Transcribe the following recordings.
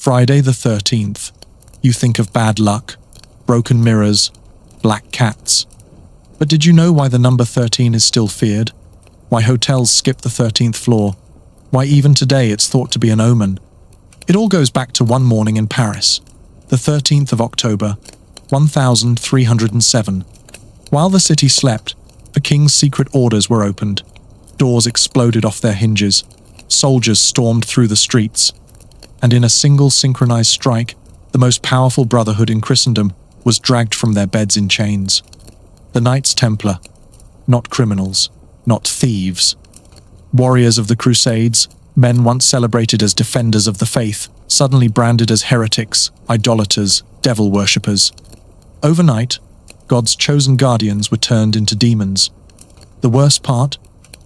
Friday the 13th. You think of bad luck, broken mirrors, black cats. But did you know why the number 13 is still feared? Why hotels skip the 13th floor? Why even today it's thought to be an omen? It all goes back to one morning in Paris, the 13th of October, 1307. While the city slept, the king's secret orders were opened. Doors exploded off their hinges. Soldiers stormed through the streets. And in a single synchronized strike, the most powerful brotherhood in Christendom was dragged from their beds in chains. The Knights Templar, not criminals, not thieves. Warriors of the Crusades, men once celebrated as defenders of the faith, suddenly branded as heretics, idolaters, devil worshippers. Overnight, God's chosen guardians were turned into demons. The worst part?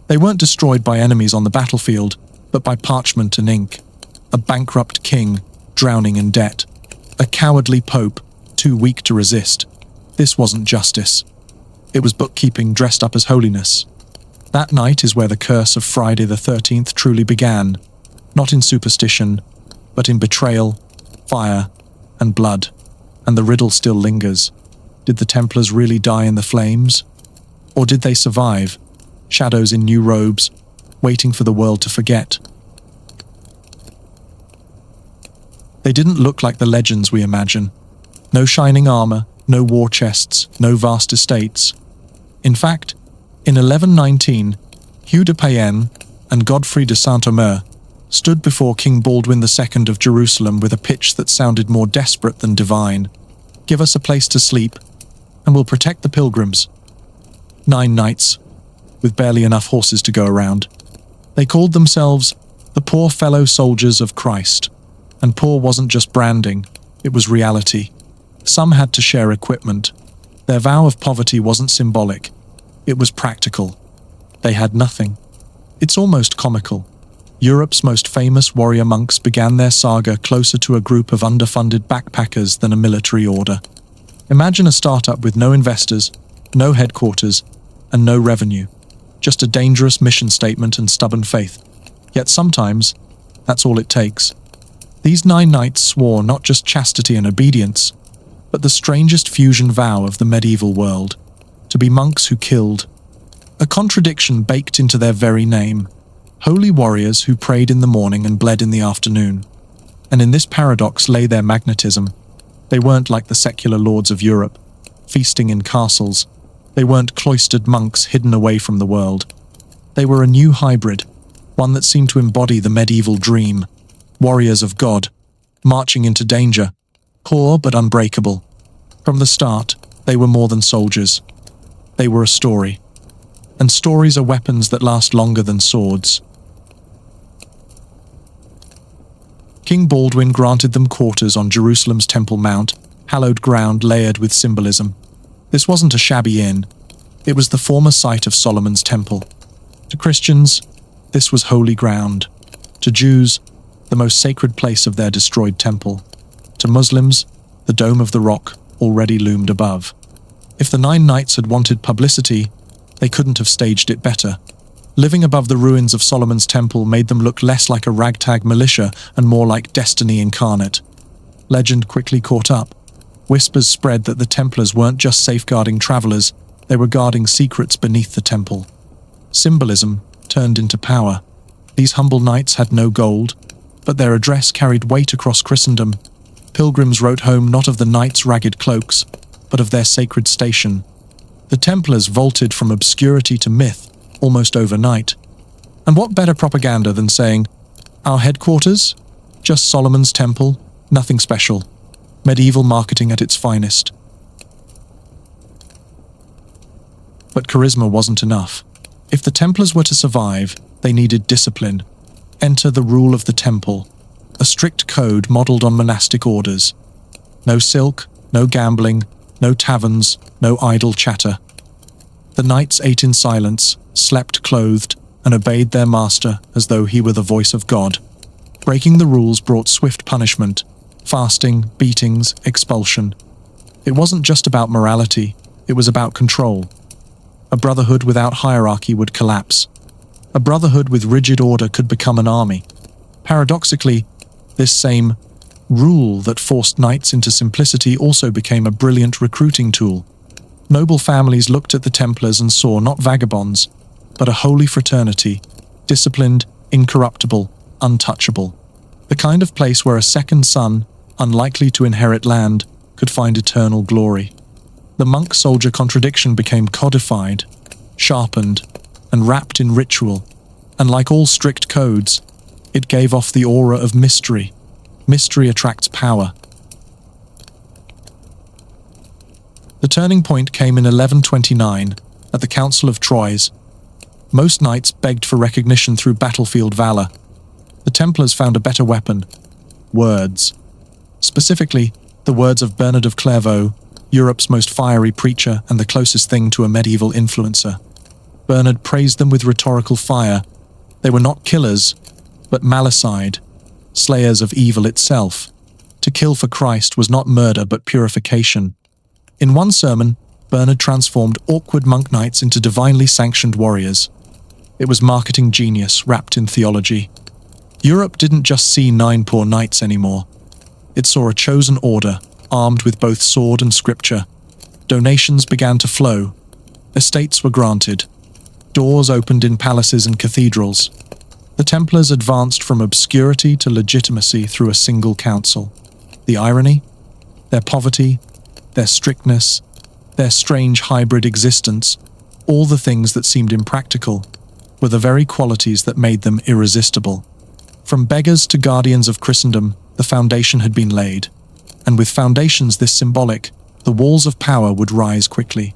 They weren't destroyed by enemies on the battlefield, but by parchment and ink. A bankrupt king, drowning in debt. A cowardly pope, too weak to resist. This wasn't justice. It was bookkeeping dressed up as holiness. That night is where the curse of Friday the 13th truly began, not in superstition, but in betrayal, fire, and blood. And the riddle still lingers. Did the Templars really die in the flames? Or did they survive, shadows in new robes, waiting for the world to forget? They didn't look like the legends we imagine. No shining armor, no war chests, no vast estates. In fact, in 1119, Hugh de Payenne and Godfrey de Saint-Omer stood before King Baldwin II of Jerusalem with a pitch that sounded more desperate than divine. Give us a place to sleep, and we'll protect the pilgrims. 9 knights, with barely enough horses to go around. They called themselves the poor fellow soldiers of Christ. And poor wasn't just branding, it was reality. Some had to share equipment. Their vow of poverty wasn't symbolic, it was practical. They had nothing. It's almost comical. Europe's most famous warrior monks began their saga closer to a group of underfunded backpackers than a military order. Imagine a startup with no investors, no headquarters, and no revenue. Just a dangerous mission statement and stubborn faith. Yet sometimes, that's all it takes. These 9 knights swore not just chastity and obedience, but the strangest fusion vow of the medieval world, to be monks who killed. A contradiction baked into their very name. Holy warriors who prayed in the morning and bled in the afternoon. And in this paradox lay their magnetism. They weren't like the secular lords of Europe, feasting in castles. They weren't cloistered monks hidden away from the world. They were a new hybrid, one that seemed to embody the medieval dream. Warriors of God, marching into danger, poor but unbreakable. From the start, they were more than soldiers. They were a story. And stories are weapons that last longer than swords. King Baldwin granted them quarters on Jerusalem's Temple Mount, hallowed ground layered with symbolism. This wasn't a shabby inn. It was the former site of Solomon's Temple. To Christians, this was holy ground. To Jews, the most sacred place of their destroyed temple. To Muslims, the Dome of the Rock already loomed above. If the 9 knights had wanted publicity, they couldn't have staged it better. Living above the ruins of Solomon's Temple made them look less like a ragtag militia and more like destiny incarnate. Legend quickly caught up. Whispers spread that the Templars weren't just safeguarding travelers, they were guarding secrets beneath the temple. Symbolism turned into power. These humble knights had no gold, but their address carried weight across Christendom. Pilgrims wrote home not of the knights' ragged cloaks, but of their sacred station. The Templars vaulted from obscurity to myth, almost overnight. And what better propaganda than saying, our headquarters? Just Solomon's Temple, nothing special. Medieval marketing at its finest. But charisma wasn't enough. If the Templars were to survive, they needed discipline. Enter the rule of the temple, a strict code modelled on monastic orders. No silk, no gambling, no taverns, no idle chatter. The knights ate in silence, slept clothed, and obeyed their master as though he were the voice of God. Breaking the rules brought swift punishment, fasting, beatings, expulsion. It wasn't just about morality, it was about control. A brotherhood without hierarchy would collapse. A brotherhood with rigid order could become an army. Paradoxically, this same Rule that forced knights into simplicity also became a brilliant recruiting tool. Noble families looked at the Templars and saw not vagabonds, but a holy fraternity, disciplined, incorruptible, untouchable. The kind of place where a second son, unlikely to inherit land, could find eternal glory. The monk-soldier contradiction became codified, sharpened, and wrapped in ritual, and like all strict codes, it gave off the aura of mystery. Mystery attracts power. The turning point came in 1129, at the Council of Troyes. Most knights begged for recognition through battlefield valor. The Templars found a better weapon: words. Specifically, the words of Bernard of Clairvaux, Europe's most fiery preacher and the closest thing to a medieval influencer. Bernard praised them with rhetorical fire. They were not killers, but malicide, slayers of evil itself. To kill for Christ was not murder but purification. In one sermon, Bernard transformed awkward monk knights into divinely sanctioned warriors. It was marketing genius wrapped in theology. Europe didn't just see 9 poor knights anymore. It saw a chosen order, armed with both sword and scripture. Donations began to flow. Estates were granted. Doors opened in palaces and cathedrals. The Templars advanced from obscurity to legitimacy through a single council. The irony? Their poverty, their strictness, their strange hybrid existence, all the things that seemed impractical, were the very qualities that made them irresistible. From beggars to guardians of Christendom, the foundation had been laid, and with foundations this symbolic, the walls of power would rise quickly.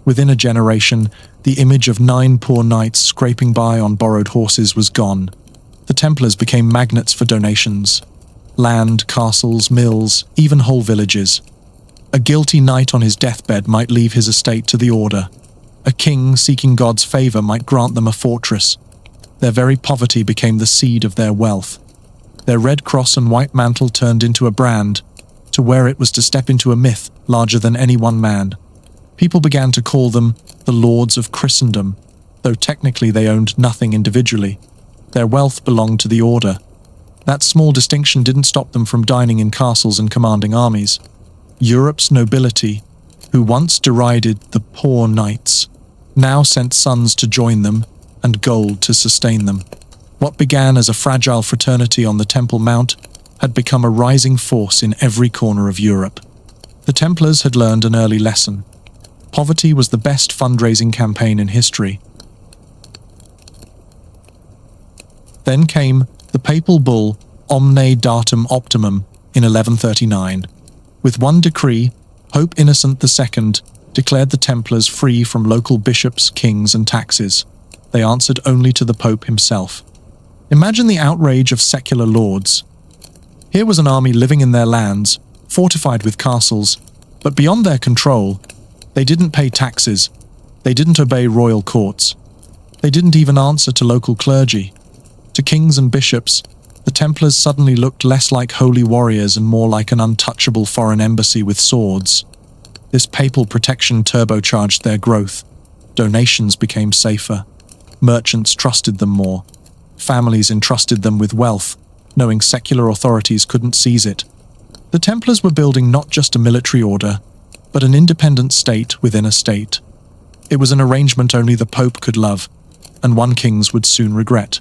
Within a generation, the image of 9 poor knights scraping by on borrowed horses was gone. The Templars became magnets for donations. Land, castles, mills, even whole villages. A guilty knight on his deathbed might leave his estate to the order. A king seeking God's favor might grant them a fortress. Their very poverty became the seed of their wealth. Their red cross and white mantle turned into a brand. To wear it was to step into a myth larger than any one man. People began to call them the Lords of Christendom, though technically they owned nothing individually. Their wealth belonged to the order. That small distinction didn't stop them from dining in castles and commanding armies. Europe's nobility, who once derided the poor knights, now sent sons to join them and gold to sustain them. What began as a fragile fraternity on the Temple Mount had become a rising force in every corner of Europe. The Templars had learned an early lesson. Poverty was the best fundraising campaign in history. Then came the papal bull Omne Datum Optimum in 1139. With one decree, Pope Innocent II declared the Templars free from local bishops, kings, and taxes. They answered only to the Pope himself. Imagine the outrage of secular lords. Here was an army living in their lands, fortified with castles, but beyond their control. They didn't pay taxes. They didn't obey royal courts. They didn't even answer to local clergy. To kings and bishops, the Templars suddenly looked less like holy warriors and more like an untouchable foreign embassy with swords. This papal protection turbocharged their growth. Donations became safer. Merchants trusted them more. Families entrusted them with wealth, knowing secular authorities couldn't seize it. The Templars were building not just a military order, but an independent state within a state. It was an arrangement only the Pope could love, and one kings would soon regret.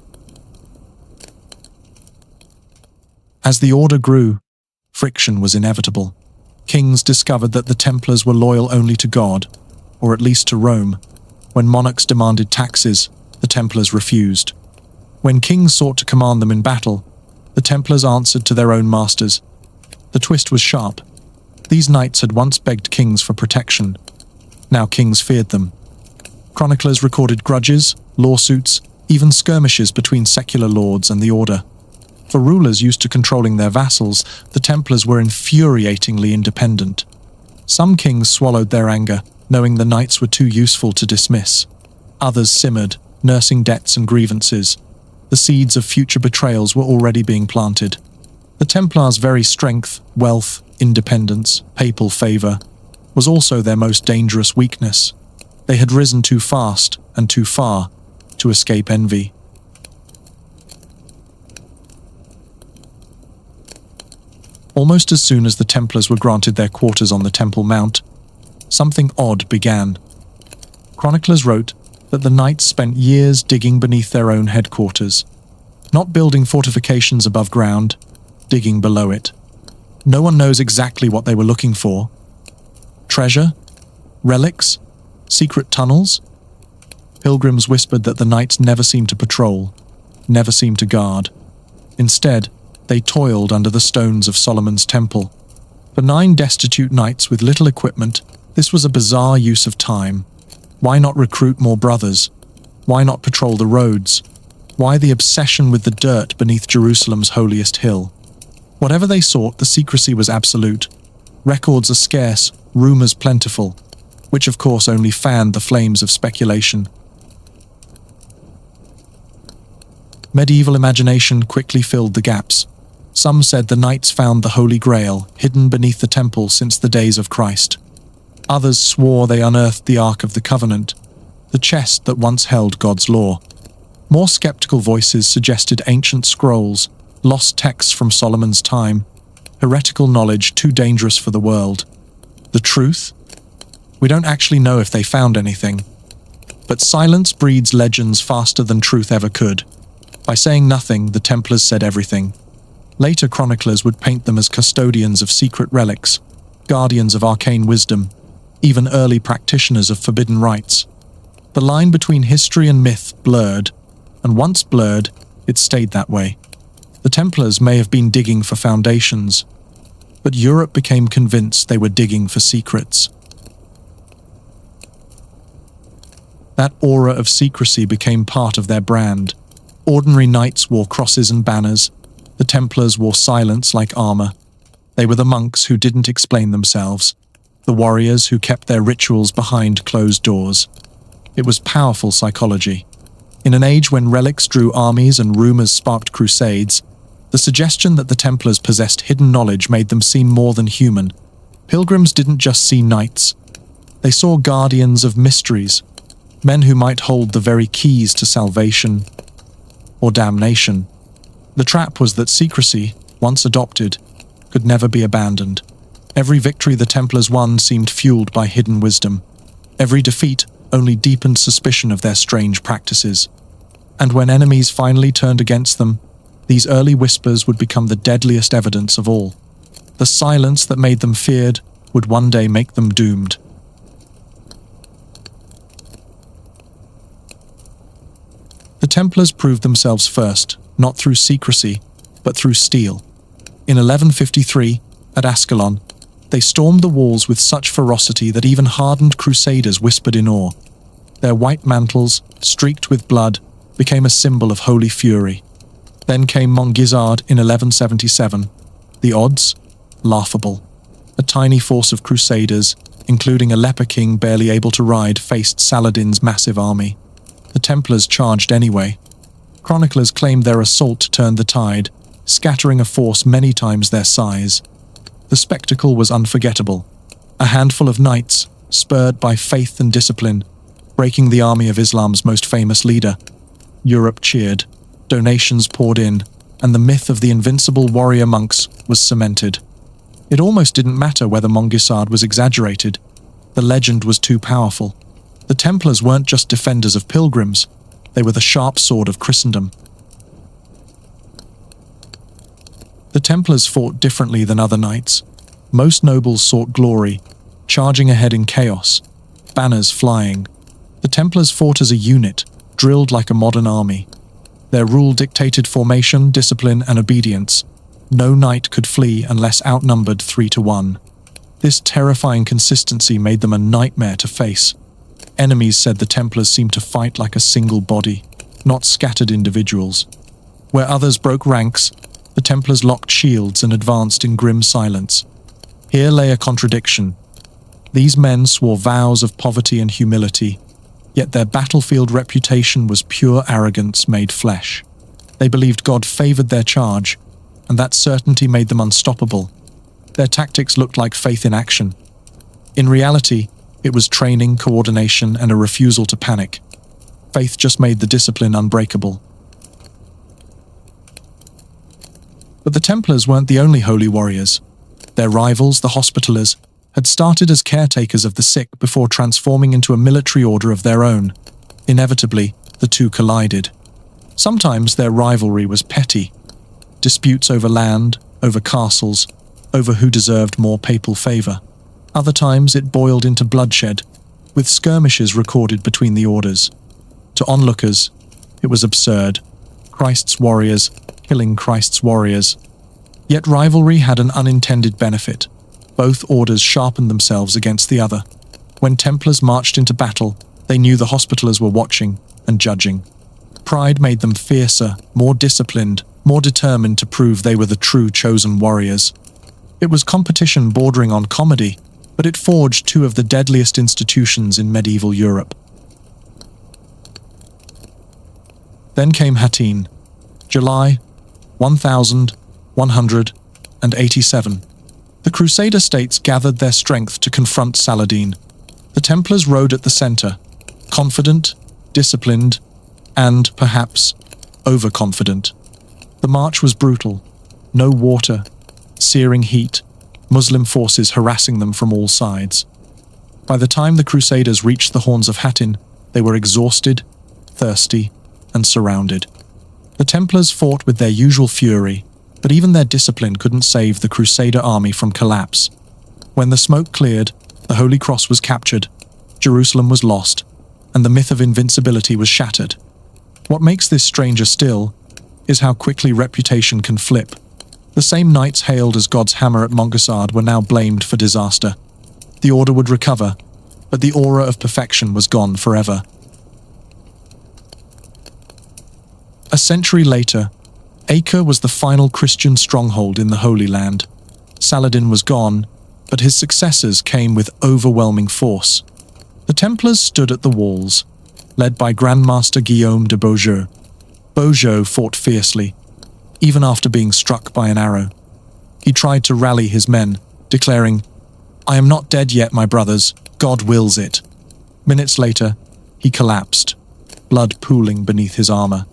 As the order grew, friction was inevitable. Kings discovered that the Templars were loyal only to God, or at least to Rome. When monarchs demanded taxes, the Templars refused. When kings sought to command them in battle, the Templars answered to their own masters. The twist was sharp. These knights had once begged kings for protection. Now kings feared them. Chroniclers recorded grudges, lawsuits, even skirmishes between secular lords and the order. For rulers used to controlling their vassals, the Templars were infuriatingly independent. Some kings swallowed their anger, knowing the knights were too useful to dismiss. Others simmered, nursing debts and grievances. The seeds of future betrayals were already being planted. The Templars' very strength, wealth, independence, papal favor, was also their most dangerous weakness. They had risen too fast and too far to escape envy. almost as soon as the Templars were granted their quarters on the Temple Mount, something odd began. Chroniclers wrote that the Knights spent years digging beneath their own headquarters, not building fortifications above ground, digging below it. No one knows exactly what they were looking for. Treasure? Relics? Secret tunnels? Pilgrims whispered that the Knights never seemed to patrol, never seemed to guard. Instead, they toiled under the stones of Solomon's temple. For 9 destitute knights with little equipment, this was a bizarre use of time. Why not recruit more brothers? Why not patrol the roads? Why the obsession with the dirt beneath Jerusalem's holiest hill? Whatever they sought, the secrecy was absolute. Records are scarce, rumors plentiful, which of course only fanned the flames of speculation. Medieval imagination quickly filled the gaps. Some said the Knights found the Holy Grail hidden beneath the temple since the days of Christ. Others swore they unearthed the Ark of the Covenant, the chest that once held God's law. More skeptical voices suggested ancient scrolls, lost texts from Solomon's time, heretical knowledge too dangerous for the world. The truth? We don't actually know if they found anything. But silence breeds legends faster than truth ever could. By saying nothing, the Templars said everything. Later chroniclers would paint them as custodians of secret relics, guardians of arcane wisdom, even early practitioners of forbidden rites. The line between history and myth blurred, and once blurred, it stayed that way. The Templars may have been digging for foundations, but Europe became convinced they were digging for secrets. That aura of secrecy became part of their brand. Ordinary knights wore crosses and banners. The Templars wore silence like armor. They were the monks who didn't explain themselves, the warriors who kept their rituals behind closed doors. It was powerful psychology. In an age when relics drew armies and rumors sparked crusades, the suggestion that the Templars possessed hidden knowledge made them seem more than human. Pilgrims didn't just see knights. They saw guardians of mysteries, men who might hold the very keys to salvation or damnation. The trap was that secrecy, once adopted, could never be abandoned. Every victory the Templars won seemed fueled by hidden wisdom. Every defeat only deepened suspicion of their strange practices. And when enemies finally turned against them, these early whispers would become the deadliest evidence of all. The silence that made them feared would one day make them doomed. The Templars proved themselves first, not through secrecy, but through steel. In 1153, at Ascalon, they stormed the walls with such ferocity that even hardened crusaders whispered in awe. Their white mantles, streaked with blood, became a symbol of holy fury. Then came Montgisard in 1177. The odds? Laughable. A tiny force of crusaders, including a leper king barely able to ride, faced Saladin's massive army. The Templars charged anyway. Chroniclers claimed their assault turned the tide, scattering a force many times their size. The spectacle was unforgettable. A handful of knights, spurred by faith and discipline, breaking the army of Islam's most famous leader. Europe cheered, donations poured in, and the myth of the invincible warrior monks was cemented. It almost didn't matter whether Montgisard was exaggerated. The legend was too powerful. The Templars weren't just defenders of pilgrims, they were the sharp sword of Christendom. The Templars fought differently than other knights. Most nobles sought glory, charging ahead in chaos, banners flying. The Templars fought as a unit, drilled like a modern army. Their rule dictated formation, discipline, and obedience. No knight could flee unless outnumbered 3-1. This terrifying consistency made them a nightmare to face. Enemies said the Templars seemed to fight like a single body, not scattered individuals. Where others broke ranks, the Templars locked shields and advanced in grim silence. Here lay a contradiction. These men swore vows of poverty and humility, yet their battlefield reputation was pure arrogance made flesh. They believed God favored their charge, and that certainty made them unstoppable. Their tactics looked like faith in action. In reality, it was training, coordination, and a refusal to panic. Faith just made the discipline unbreakable. But the Templars weren't the only holy warriors. Their rivals, the Hospitallers, had started as caretakers of the sick before transforming into a military order of their own. Inevitably, the two collided. Sometimes their rivalry was petty. Disputes over land, over castles, over who deserved more papal favour. Other times it boiled into bloodshed, with skirmishes recorded between the orders. To onlookers, it was absurd. Christ's warriors killing Christ's warriors. Yet rivalry had an unintended benefit. Both orders sharpened themselves against the other. When Templars marched into battle, they knew the Hospitallers were watching and judging. Pride made them fiercer, more disciplined, more determined to prove they were the true chosen warriors. It was competition bordering on comedy, but it forged two of the deadliest institutions in medieval Europe. Then came Hattin, July 1187. The Crusader states gathered their strength to confront Saladin. The Templars rode at the center, confident, disciplined, and, perhaps, overconfident. The march was brutal. No water, searing heat, Muslim forces harassing them from all sides. By the time the Crusaders reached the horns of Hattin, they were exhausted, thirsty, and surrounded. The Templars fought with their usual fury, but even their discipline couldn't save the Crusader army from collapse. When the smoke cleared, the Holy Cross was captured, Jerusalem was lost, and the myth of invincibility was shattered. What makes this stranger still is how quickly reputation can flip. The same knights hailed as God's hammer at Montgassard were now blamed for disaster. The order would recover, but the aura of perfection was gone forever. A century later, Acre was the final Christian stronghold in the Holy Land. Saladin was gone, but his successors came with overwhelming force. The Templars stood at the walls, led by Grand Master Guillaume de Beaujeu. Beaujeu fought fiercely, even after being struck by an arrow. He tried to rally his men, declaring, "I am not dead yet, my brothers. God wills it." Minutes later, he collapsed, blood pooling beneath his armor.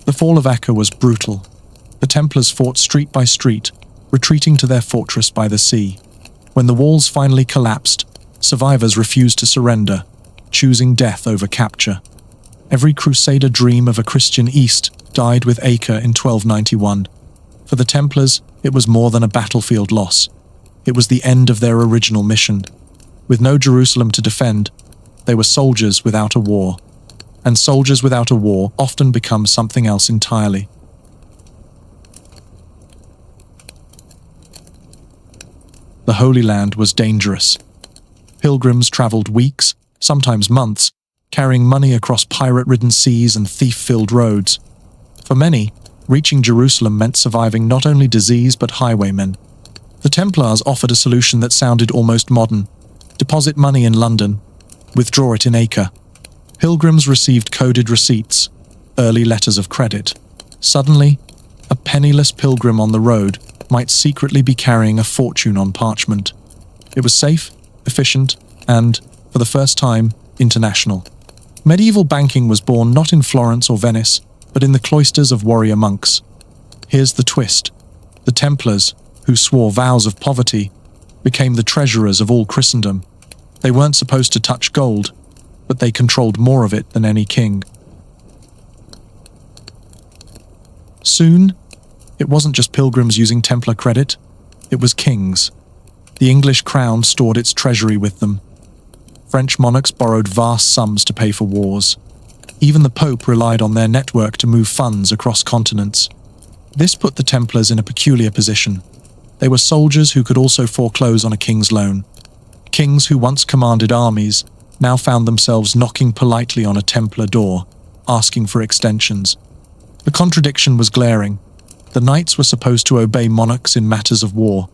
The fall of Acre was brutal. The Templars fought street by street, retreating to their fortress by the sea. When the walls finally collapsed, survivors refused to surrender, choosing death over capture. Every Crusader dream of a Christian East died with Acre in 1291. For the Templars, it was more than a battlefield loss. It was the end of their original mission. With no Jerusalem to defend, they were soldiers without a war. And soldiers without a war often become something else entirely. The Holy Land was dangerous. Pilgrims traveled weeks, sometimes months, carrying money across pirate-ridden seas and thief-filled roads. For many, reaching Jerusalem meant surviving not only disease but highwaymen. The Templars offered a solution that sounded almost modern. Deposit money in London, withdraw it in Acre. Pilgrims received coded receipts, early letters of credit. Suddenly, a penniless pilgrim on the road might secretly be carrying a fortune on parchment. It was safe, efficient, and, for the first time, international. Medieval banking was born not in Florence or Venice, but in the cloisters of warrior monks. Here's the twist. The Templars, who swore vows of poverty, became the treasurers of all Christendom. They weren't supposed to touch gold, but they controlled more of it than any king. Soon, it wasn't just pilgrims using Templar credit, it was kings. The English crown stored its treasury with them. French monarchs borrowed vast sums to pay for wars. Even the Pope relied on their network to move funds across continents. This put the Templars in a peculiar position. They were soldiers who could also foreclose on a king's loan. Kings who once commanded armies now found themselves knocking politely on a Templar door, asking for extensions. The contradiction was glaring. The knights were supposed to obey monarchs in matters of war,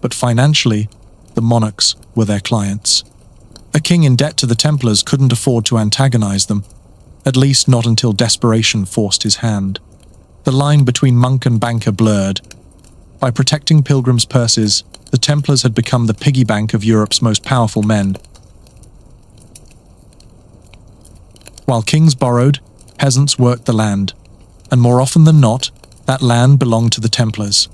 but financially, the monarchs were their clients. A king in debt to the Templars couldn't afford to antagonize them, at least not until desperation forced his hand. The line between monk and banker blurred. By protecting pilgrims' purses, the Templars had become the piggy bank of Europe's most powerful men. While kings borrowed, peasants worked the land, and more often than not, that land belonged to the Templars.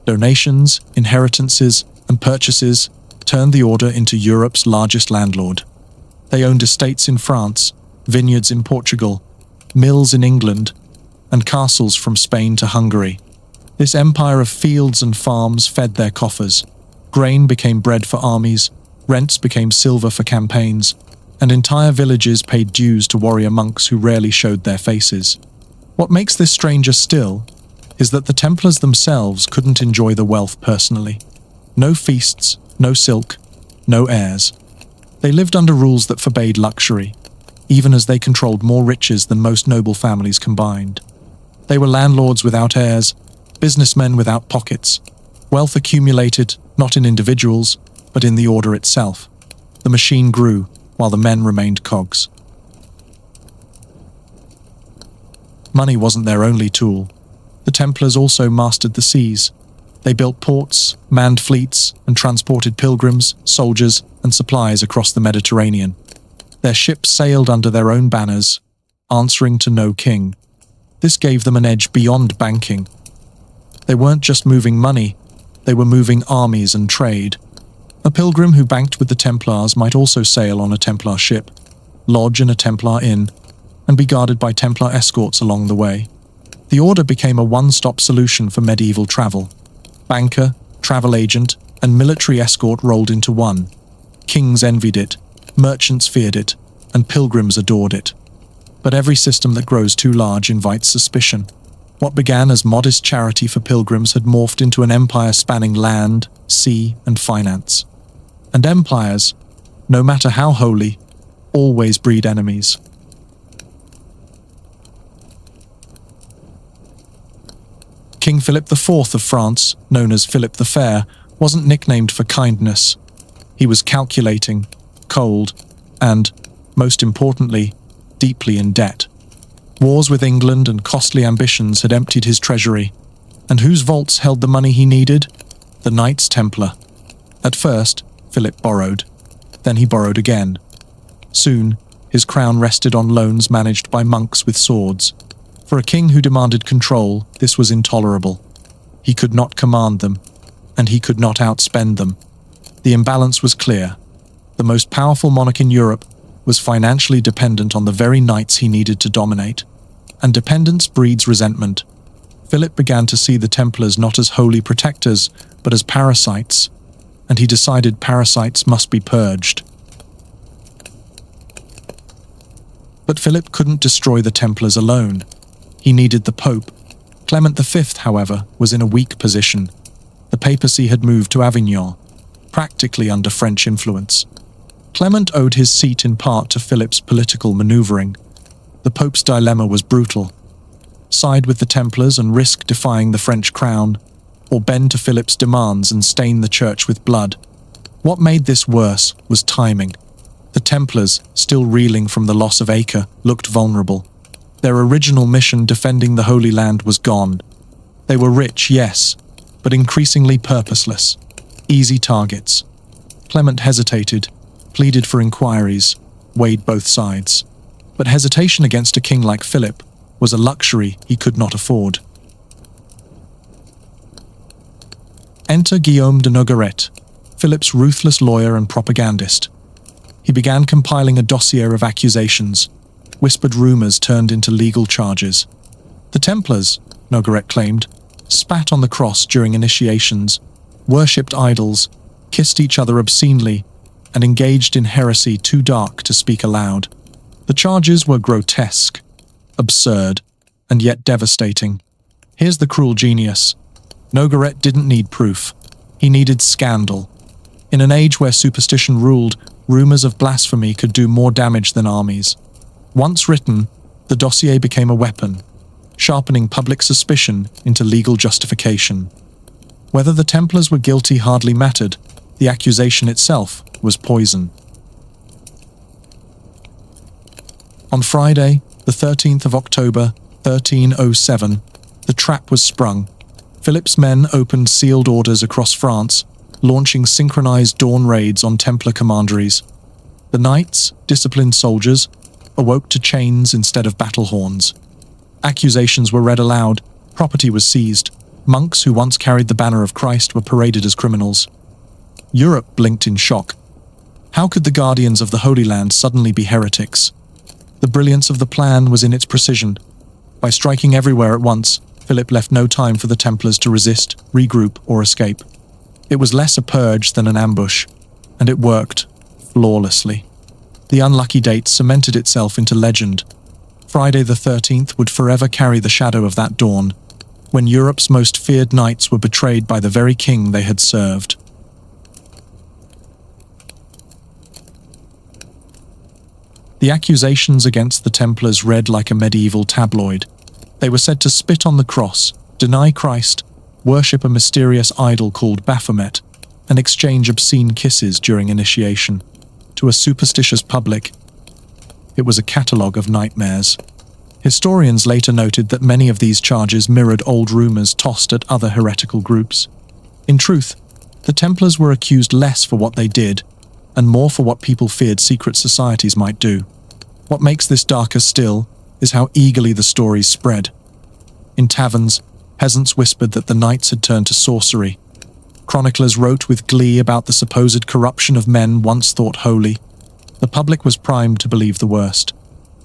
Donations, inheritances, and purchases turned the order into Europe's largest landlord. They owned estates in France, vineyards in Portugal, mills in England, and castles from Spain to Hungary. This empire of fields and farms fed their coffers. Grain became bread for armies, rents became silver for campaigns, and entire villages paid dues to warrior monks who rarely showed their faces. What makes this stranger still is that the Templars themselves couldn't enjoy the wealth personally. No feasts, no silk, no heirs. They lived under rules that forbade luxury, even as they controlled more riches than most noble families combined. They were landlords without heirs, businessmen without pockets. Wealth accumulated not in individuals, but in the order itself. The machine grew, while the men remained cogs. Money wasn't their only tool. The Templars also mastered the seas. They built ports, manned fleets, and transported pilgrims, soldiers, and supplies across the Mediterranean. Their ships sailed under their own banners, answering to no king. This gave them an edge beyond banking. They weren't just moving money, they were moving armies and trade. A pilgrim who banked with the Templars might also sail on a Templar ship, lodge in a Templar inn, and be guarded by Templar escorts along the way. The order became a one-stop solution for medieval travel. Banker, travel agent, and military escort rolled into one. Kings envied it, merchants feared it, and pilgrims adored it. But every system that grows too large invites suspicion. What began as modest charity for pilgrims had morphed into an empire spanning land, sea, and finance. And empires, no matter how holy, always breed enemies. King Philip IV of France, known as Philip the Fair, wasn't nicknamed for kindness. He was calculating, cold, and, most importantly, deeply in debt. Wars with England and costly ambitions had emptied his treasury. And whose vaults held the money he needed? The Knights Templar. At first, Philip borrowed. Then he borrowed again. Soon, his crown rested on loans managed by monks with swords. For a king who demanded control, this was intolerable. He could not command them, and he could not outspend them. The imbalance was clear. The most powerful monarch in Europe was financially dependent on the very knights he needed to dominate. And dependence breeds resentment. Philip began to see the Templars not as holy protectors, but as parasites, and he decided parasites must be purged. But Philip couldn't destroy the Templars alone. He needed the Pope. Clement V, however, was in a weak position. The papacy had moved to Avignon, practically under French influence. Clement owed his seat in part to Philip's political maneuvering. The Pope's dilemma was brutal. Side with the Templars and risk defying the French crown, or bend to Philip's demands and stain the church with blood. What made this worse was timing. The Templars, still reeling from the loss of Acre, looked vulnerable. Their original mission defending the Holy Land was gone. They were rich, yes, but increasingly purposeless. Easy targets. Clement hesitated, pleaded for inquiries, weighed both sides. But hesitation against a king like Philip was a luxury he could not afford. Enter Guillaume de Nogaret, Philip's ruthless lawyer and propagandist. He began compiling a dossier of accusations. Whispered rumors turned into legal charges. The Templars, Nogaret claimed, spat on the cross during initiations, worshipped idols, kissed each other obscenely, and engaged in heresy too dark to speak aloud. The charges were grotesque, absurd, and yet devastating. Here's the cruel genius. Nogaret didn't need proof. He needed scandal. In an age where superstition ruled, rumors of blasphemy could do more damage than armies. Once written, the dossier became a weapon, sharpening public suspicion into legal justification. Whether the Templars were guilty hardly mattered. The accusation itself was poison. On Friday, the 13th of October, 1307, the trap was sprung. Philip's men opened sealed orders across France, launching synchronized dawn raids on Templar commanderies. The knights, disciplined soldiers, awoke to chains instead of battle horns. Accusations were read aloud, property was seized, monks who once carried the banner of Christ were paraded as criminals. Europe blinked in shock. How could the guardians of the Holy Land suddenly be heretics? The brilliance of the plan was in its precision. By striking everywhere at once, Philip left no time for the Templars to resist, regroup, or escape. It was less a purge than an ambush, and it worked flawlessly. The unlucky date cemented itself into legend. Friday the 13th would forever carry the shadow of that dawn, when Europe's most feared knights were betrayed by the very king they had served. The accusations against the Templars read like a medieval tabloid. They were said to spit on the cross, deny Christ, worship a mysterious idol called Baphomet, and exchange obscene kisses during initiation. To a superstitious public, it was a catalogue of nightmares. Historians later noted that many of these charges mirrored old rumours tossed at other heretical groups. In truth, the Templars were accused less for what they did, and more for what people feared secret societies might do. What makes this darker still is how eagerly the stories spread. In taverns, peasants whispered that the knights had turned to sorcery. Chroniclers wrote with glee about the supposed corruption of men once thought holy. The public was primed to believe the worst.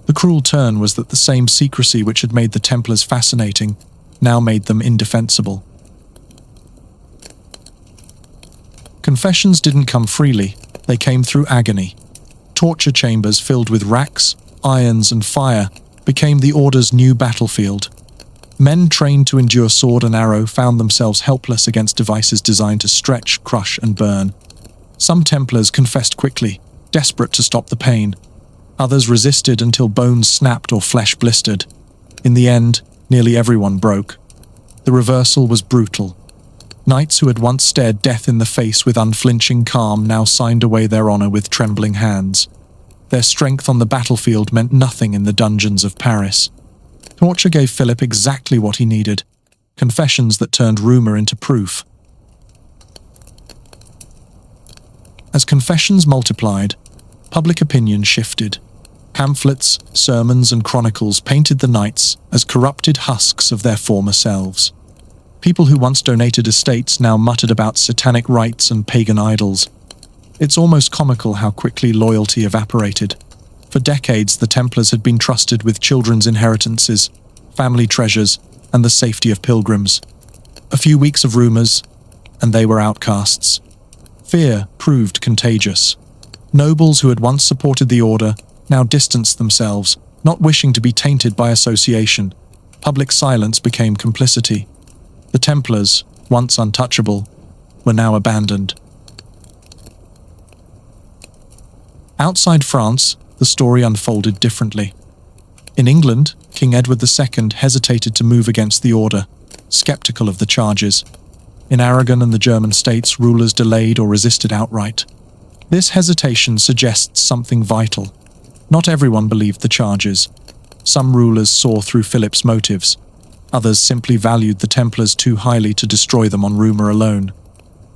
The cruel turn was that the same secrecy which had made the Templars fascinating now made them indefensible. Confessions didn't come freely, they came through agony. Torture chambers filled with racks, irons, and fire became the Order's new battlefield. Men trained to endure sword and arrow found themselves helpless against devices designed to stretch, crush, and burn. Some Templars confessed quickly, desperate to stop the pain. Others resisted until bones snapped or flesh blistered. In the end, nearly everyone broke. The reversal was brutal. Knights who had once stared death in the face with unflinching calm now signed away their honor with trembling hands. Their strength on the battlefield meant nothing in the dungeons of Paris. Torture gave Philip exactly what he needed: confessions that turned rumor into proof. As confessions multiplied, public opinion shifted. Pamphlets, sermons, and chronicles painted the knights as corrupted husks of their former selves. People who once donated estates now muttered about satanic rites and pagan idols. It's almost comical how quickly loyalty evaporated. For decades, the Templars had been trusted with children's inheritances, family treasures, and the safety of pilgrims. A few weeks of rumors, and they were outcasts. Fear proved contagious. Nobles who had once supported the Order now distanced themselves, not wishing to be tainted by association. Public silence became complicity. The Templars, once untouchable, were now abandoned. Outside France, the story unfolded differently. In England, King Edward II hesitated to move against the Order, skeptical of the charges. In Aragon and the German states, rulers delayed or resisted outright. This hesitation suggests something vital. Not everyone believed the charges. Some rulers saw through Philip's motives. Others simply valued the Templars too highly to destroy them on rumor alone.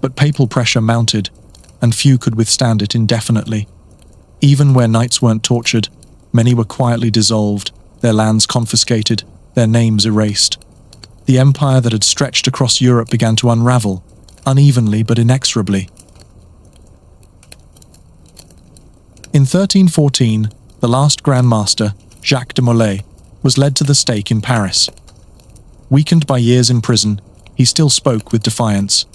But papal pressure mounted, and few could withstand it indefinitely. Even where knights weren't tortured, many were quietly dissolved, their lands confiscated, their names erased. The empire that had stretched across Europe began to unravel, unevenly but inexorably. In 1314, the last Grand Master, Jacques de Molay, was led to the stake in Paris. Weakened by years in prison, he still spoke with defiance.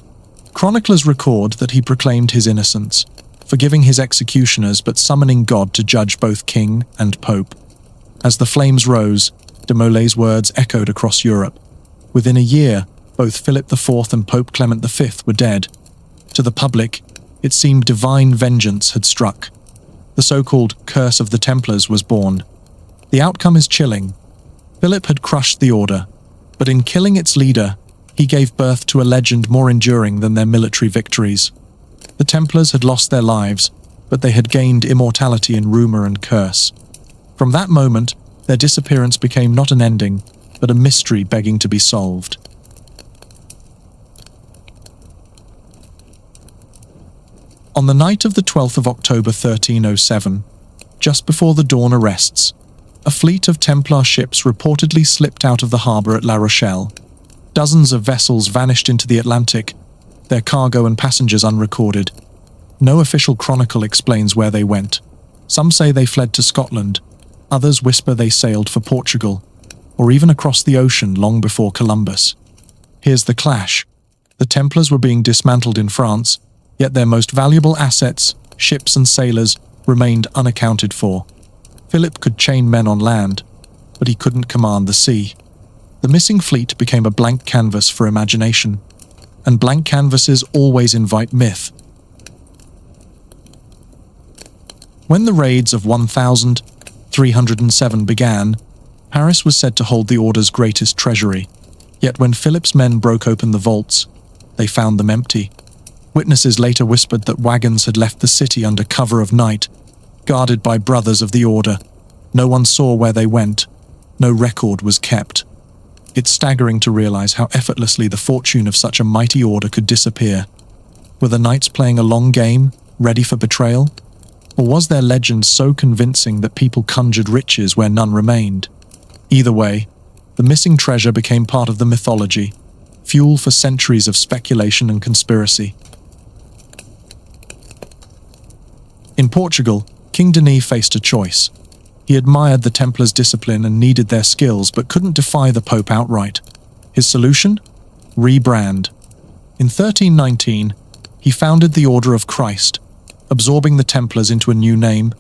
Chroniclers record that he proclaimed his innocence, forgiving his executioners but summoning God to judge both king and pope. As the flames rose, de Molay's words echoed across Europe. Within a year, both Philip IV and Pope Clement V were dead. To the public, it seemed divine vengeance had struck. The so-called Curse of the Templars was born. The outcome is chilling. Philip had crushed the Order, but in killing its leader, he gave birth to a legend more enduring than their military victories. The Templars had lost their lives, but they had gained immortality in rumor and curse. From that moment, their disappearance became not an ending, but a mystery begging to be solved. On the night of the 12th of October 1307, just before the dawn arrests, a fleet of Templar ships reportedly slipped out of the harbour at La Rochelle. Dozens of vessels vanished into the Atlantic, their cargo and passengers unrecorded. No official chronicle explains where they went. Some say they fled to Scotland, others whisper they sailed for Portugal, or even across the ocean long before Columbus. Here's the clash. The Templars were being dismantled in France, yet their most valuable assets, ships and sailors, remained unaccounted for. Philip could chain men on land, but he couldn't command the sea. The missing fleet became a blank canvas for imagination, and blank canvases always invite myth. When the raids of 1307 began, Paris was said to hold the Order's greatest treasury. Yet when Philip's men broke open the vaults, they found them empty. Witnesses later whispered that wagons had left the city under cover of night, guarded by brothers of the Order. No one saw where they went. No record was kept. It's staggering to realize how effortlessly the fortune of such a mighty order could disappear. Were the knights playing a long game, ready for betrayal? Or was their legend so convincing that people conjured riches where none remained? Either way, the missing treasure became part of the mythology, fuel for centuries of speculation and conspiracy. In Portugal, King Denis faced a choice. He admired the Templars' discipline and needed their skills, but couldn't defy the Pope outright. His solution? Rebrand. In 1319, he founded the Order of Christ, absorbing the Templars into a new name,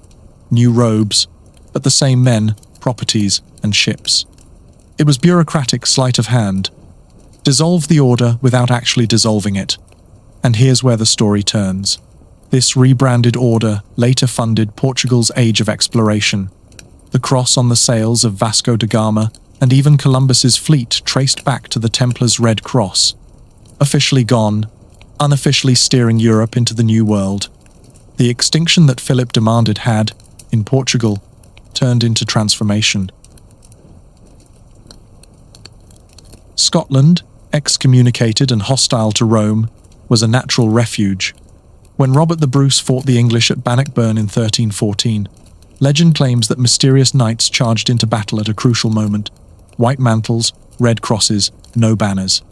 new robes, but the same men, properties, and ships. It was bureaucratic sleight of hand. Dissolve the order without actually dissolving it. And here's where the story turns. This rebranded order later funded Portugal's Age of Exploration. The cross on the sails of Vasco da Gama and even Columbus's fleet traced back to the Templars' Red Cross. Officially gone, unofficially steering Europe into the New World. The extinction that Philip demanded had, in Portugal, turned into transformation. Scotland, excommunicated and hostile to Rome, was a natural refuge. When Robert the Bruce fought the English at Bannockburn in 1314, legend claims that mysterious knights charged into battle at a crucial moment. White mantles, red crosses, no banners.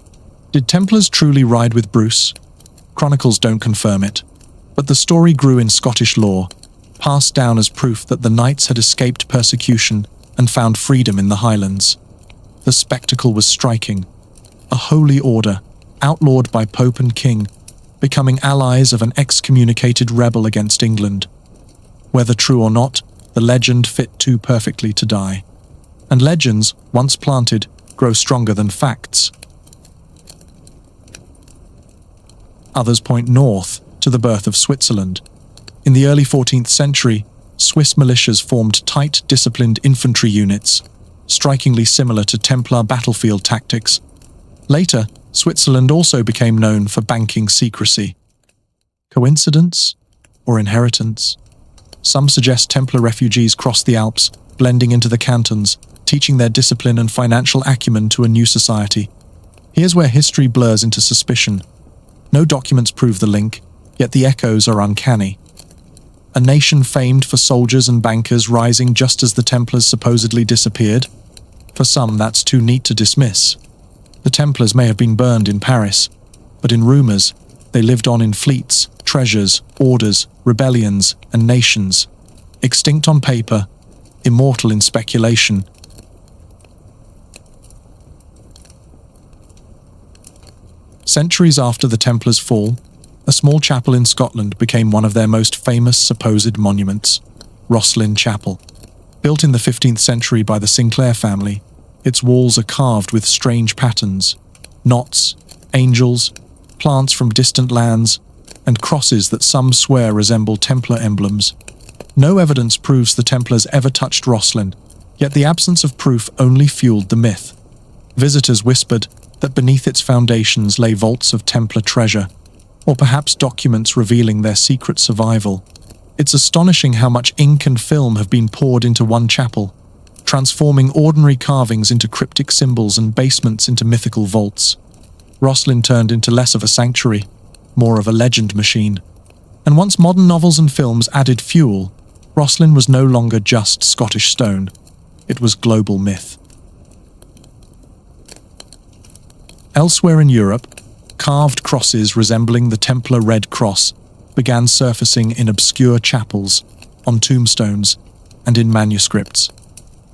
Did Templars truly ride with Bruce? Chronicles don't confirm it, but the story grew in Scottish lore, passed down as proof that the knights had escaped persecution and found freedom in the Highlands. The spectacle was striking. A holy order, outlawed by Pope and King, becoming allies of an excommunicated rebel against England. Whether true or not, the legend fit too perfectly to die. And legends, once planted, grow stronger than facts. Others point north, to the birth of Switzerland. In the early 14th century, Swiss militias formed tight, disciplined infantry units, strikingly similar to Templar battlefield tactics. Later, Switzerland also became known for banking secrecy. Coincidence or inheritance? Some suggest Templar refugees crossed the Alps, blending into the cantons, teaching their discipline and financial acumen to a new society. Here's where history blurs into suspicion. No documents prove the link, yet the echoes are uncanny. A nation famed for soldiers and bankers rising just as the Templars supposedly disappeared? For some, that's too neat to dismiss. The Templars may have been burned in Paris, but in rumors, they lived on in fleets, treasures, orders, rebellions, and nations. Extinct on paper, immortal in speculation. Centuries after the Templars' fall, a small chapel in Scotland became one of their most famous supposed monuments, Rosslyn Chapel. Built in the 15th century by the Sinclair family, its walls are carved with strange patterns, knots, angels, plants from distant lands, and crosses that some swear resemble Templar emblems. No evidence proves the Templars ever touched Rosslyn, yet the absence of proof only fueled the myth. Visitors whispered that beneath its foundations lay vaults of Templar treasure, or perhaps documents revealing their secret survival. It's astonishing how much ink and film have been poured into one chapel, transforming ordinary carvings into cryptic symbols and basements into mythical vaults. Rosslyn turned into less of a sanctuary, more of a legend machine. And once modern novels and films added fuel, Rosslyn was no longer just Scottish stone. It was global myth. Elsewhere in Europe, carved crosses resembling the Templar Red Cross began surfacing in obscure chapels, on tombstones, and in manuscripts.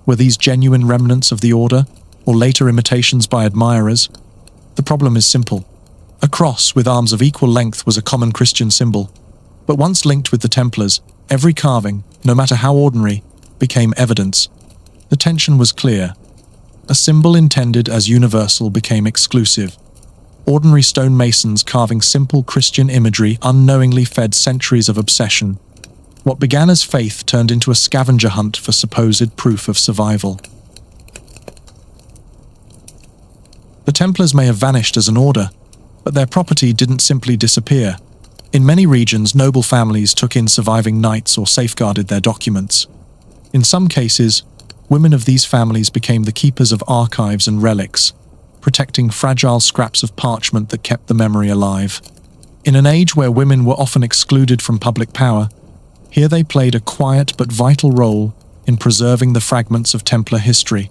Were these genuine remnants of the order, or later imitations by admirers? The problem is simple. A cross with arms of equal length was a common Christian symbol, but once linked with the Templars, every carving, no matter how ordinary, became evidence. The tension was clear. A symbol intended as universal became exclusive. Ordinary stonemasons carving simple Christian imagery unknowingly fed centuries of obsession. What began as faith turned into a scavenger hunt for supposed proof of survival. The Templars may have vanished as an order, but their property didn't simply disappear. In many regions, noble families took in surviving knights or safeguarded their documents. In some cases, women of these families became the keepers of archives and relics, protecting fragile scraps of parchment that kept the memory alive. In an age where women were often excluded from public power, here they played a quiet but vital role in preserving the fragments of Templar history.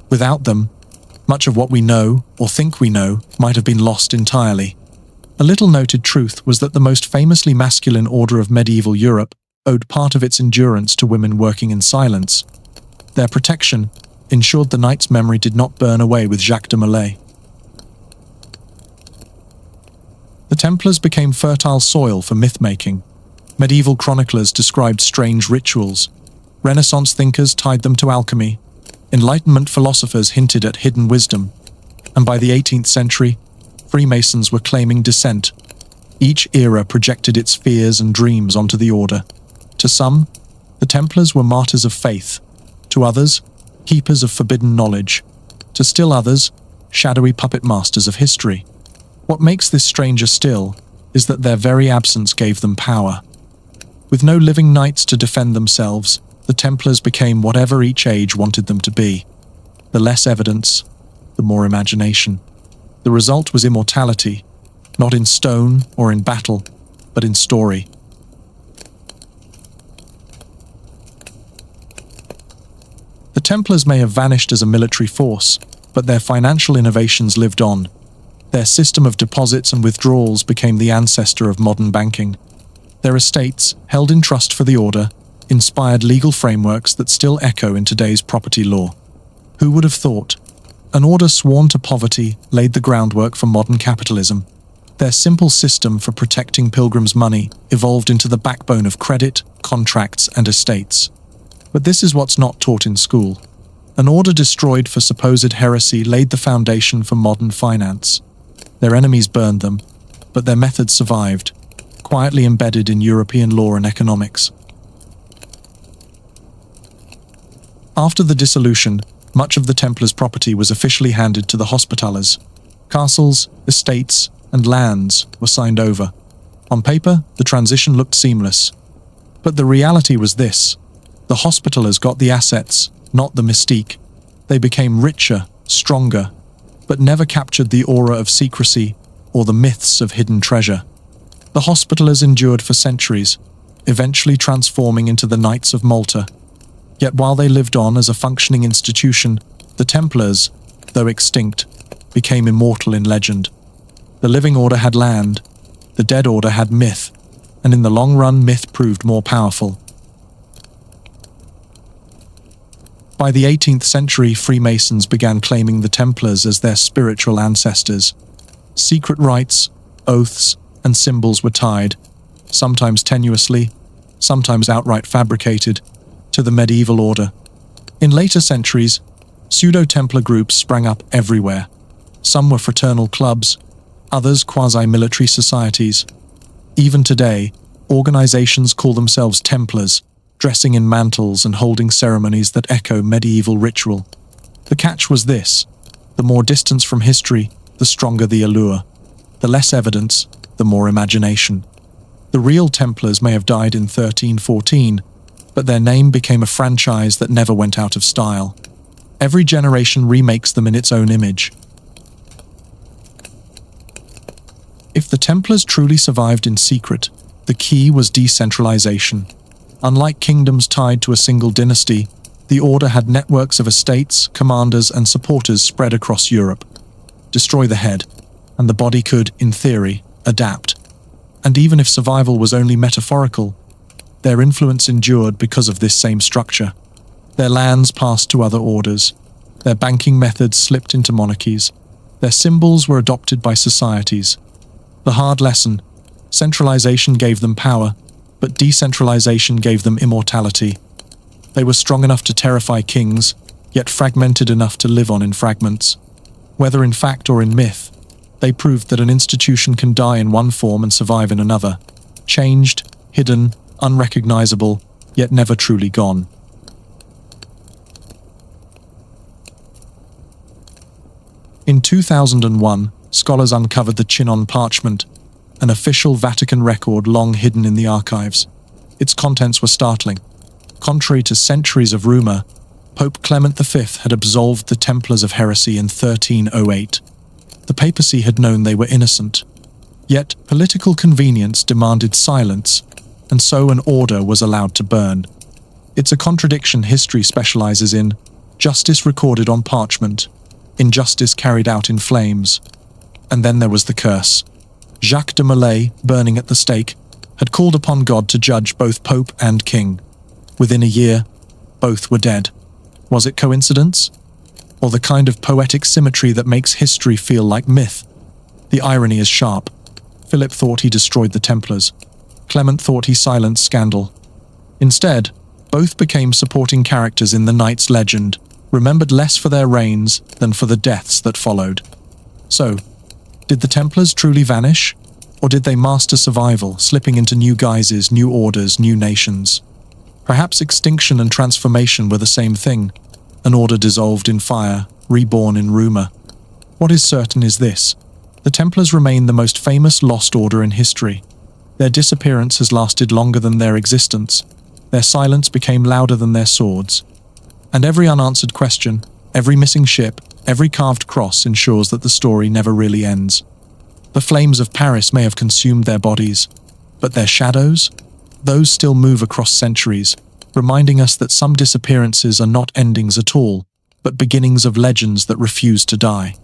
Without them, much of what we know, or think we know, might have been lost entirely. A little-noted truth was that the most famously masculine order of medieval Europe owed part of its endurance to women working in silence. Their protection ensured the knight's memory did not burn away with Jacques de Molay. The Templars became fertile soil for myth-making. Medieval chroniclers described strange rituals. Renaissance thinkers tied them to alchemy. Enlightenment philosophers hinted at hidden wisdom. And by the 18th century, Freemasons were claiming descent. Each era projected its fears and dreams onto the order. To some, the Templars were martyrs of faith. To others, keepers of forbidden knowledge. To still others, shadowy puppet masters of history. What makes this stranger still is that their very absence gave them power. With no living knights to defend themselves, the Templars became whatever each age wanted them to be. The less evidence, the more imagination. The result was immortality, not in stone or in battle, but in story. The Templars may have vanished as a military force, but their financial innovations lived on. Their system of deposits and withdrawals became the ancestor of modern banking. Their estates, held in trust for the order, inspired legal frameworks that still echo in today's property law. Who would have thought? An order sworn to poverty laid the groundwork for modern capitalism. Their simple system for protecting pilgrims' money evolved into the backbone of credit, contracts, and estates. But this is what's not taught in school. An order destroyed for supposed heresy laid the foundation for modern finance. Their enemies burned them, but their methods survived, quietly embedded in European law and economics. After the dissolution, much of the Templars' property was officially handed to the Hospitallers. Castles, estates, and lands were signed over. On paper, the transition looked seamless. But the reality was this: the Hospitallers got the assets, not the mystique. They became richer, stronger, but never captured the aura of secrecy or the myths of hidden treasure. The Hospitallers endured for centuries, eventually transforming into the Knights of Malta. Yet while they lived on as a functioning institution, the Templars, though extinct, became immortal in legend. The living order had land, the dead order had myth, and in the long run myth proved more powerful. By the 18th century, Freemasons began claiming the Templars as their spiritual ancestors. Secret rites, oaths, and symbols were tied, sometimes tenuously, sometimes outright fabricated, to the medieval order. In later centuries, pseudo-Templar groups sprang up everywhere. Some were fraternal clubs, others quasi-military societies. Even today, organizations call themselves Templars, dressing in mantles and holding ceremonies that echo medieval ritual. The catch was this: the more distance from history, the stronger the allure. The less evidence, the more imagination. The real Templars may have died in 1314, but their name became a franchise that never went out of style. Every generation remakes them in its own image. If the Templars truly survived in secret, the key was decentralization. Unlike kingdoms tied to a single dynasty, the order had networks of estates, commanders, and supporters spread across Europe. Destroy the head, and the body could, in theory, adapt. And even if survival was only metaphorical, their influence endured because of this same structure. Their lands passed to other orders, their banking methods slipped into monarchies, their symbols were adopted by societies. The hard lesson: centralization gave them power, but decentralization gave them immortality. They were strong enough to terrify kings, yet fragmented enough to live on in fragments. Whether in fact or in myth, they proved that an institution can die in one form and survive in another, changed, hidden, unrecognizable, yet never truly gone. In 2001, scholars uncovered the Chinon parchment, an official Vatican record long hidden in the archives. Its contents were startling. Contrary to centuries of rumor, Pope Clement V had absolved the Templars of heresy in 1308. The papacy had known they were innocent. Yet political convenience demanded silence, and so an order was allowed to burn. It's a contradiction history specializes in: justice recorded on parchment, injustice carried out in flames. And then there was the curse. Jacques de Molay, burning at the stake, had called upon God to judge both Pope and King. Within a year, both were dead. Was it coincidence? Or the kind of poetic symmetry that makes history feel like myth? The irony is sharp. Philip thought he destroyed the Templars. Clement thought he silenced scandal. Instead, both became supporting characters in the Knights legend, remembered less for their reigns than for the deaths that followed. So, did the Templars truly vanish? Or did they master survival, slipping into new guises, new orders, new nations? Perhaps extinction and transformation were the same thing, an order dissolved in fire, reborn in rumor. What is certain is this: the Templars remain the most famous lost order in history. Their disappearance has lasted longer than their existence. Their silence became louder than their swords. And every unanswered question, every missing ship, every carved cross ensures that the story never really ends. The flames of Paris may have consumed their bodies, but their shadows? Those still move across centuries, reminding us that some disappearances are not endings at all, but beginnings of legends that refuse to die.